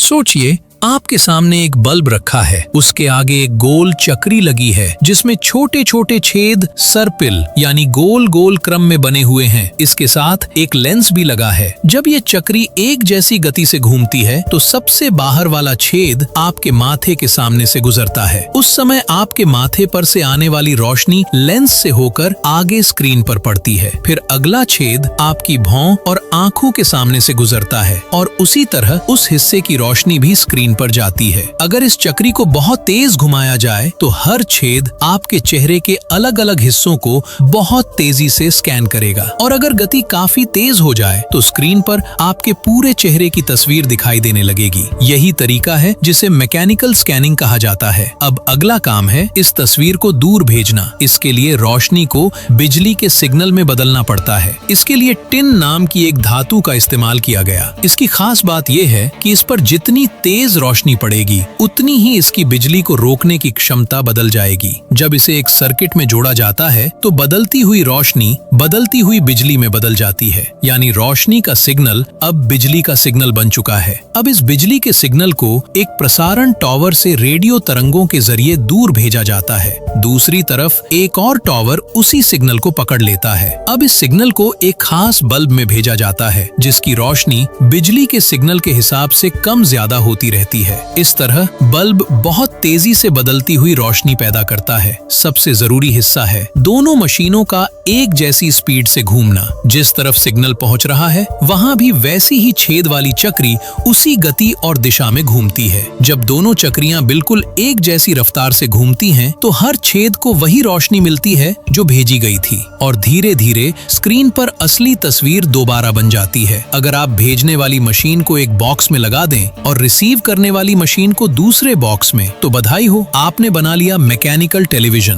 सोचिए, आपके सामने एक बल्ब रखा है, उसके आगे एक गोल चक्री लगी है जिसमें छोटे छोटे छेद सर्पिल यानी गोल गोल क्रम में बने हुए हैं। इसके साथ एक लेंस भी लगा है। जब ये चक्री एक जैसी गति से घूमती है तो सबसे बाहर वाला छेद आपके माथे के सामने से गुजरता है। उस समय आपके माथे पर से आने वाली रोशनी लेंस से होकर आगे स्क्रीन पर पड़ती है। फिर अगला छेद आपकी भौं और आंखों के सामने से गुजरता है और उसी तरह उस हिस्से की रोशनी भी स्क्रीन पर जाती है। अगर इस चक्री को बहुत तेज घुमाया जाए तो हर छेद आपके चेहरे के अलग अलग हिस्सों को बहुत तेजी से स्कैन करेगा और अगर गति काफी तेज हो जाए तो स्क्रीन पर आपके पूरे चेहरे की तस्वीर दिखाई देने लगेगी। यही तरीका है जिसे मैकेनिकल स्कैनिंग कहा जाता है। अब अगला काम है इस तस्वीर को दूर भेजना। इसके लिए रोशनी को बिजली के सिग्नल में बदलना पड़ता है। इसके लिए टिन नाम की एक धातु का इस्तेमाल किया गया। इसकी खास बात यह है कि इस पर जितनी तेज रोशनी पड़ेगी उतनी ही इसकी बिजली को रोकने की क्षमता बदल जाएगी। जब इसे एक सर्किट में जोड़ा जाता है तो बदलती हुई रोशनी बदलती हुई बिजली में बदल जाती है, यानी रोशनी का सिग्नल अब बिजली का सिग्नल बन चुका है। अब इस बिजली के सिग्नल को एक प्रसारण टावर से रेडियो तरंगों के जरिए दूर भेजा जाता है। दूसरी तरफ एक और टावर उसी सिग्नल को पकड़ लेता है। अब इस सिग्नल को एक खास बल्ब में भेजा जाता है जिसकी रोशनी बिजली के सिग्नल के हिसाब से कम ज्यादा होती रहती है। इस तरह बल्ब बहुत तेजी से बदलती हुई रोशनी पैदा करता है। सबसे जरूरी हिस्सा है दोनों मशीनों का एक जैसी स्पीड से घूमना। जिस तरफ सिग्नल पहुंच रहा है वहां भी वैसी ही छेद वाली चक्री उसी गति और दिशा में घूमती है। जब दोनों चक्रियां बिल्कुल एक जैसी रफ्तार से घूमती हैं तो हर छेद को वही रोशनी मिलती है जो भेजी गई थी और धीरे धीरे स्क्रीन पर असली तस्वीर दोबारा बन जाती है। अगर आप भेजने वाली मशीन को एक बॉक्स में लगा दें और रिसीव करने वाली मशीन को दूसरे बॉक्स में, तो बधाई हो, आपने बना लिया मैकेनिकल टेलीविजन।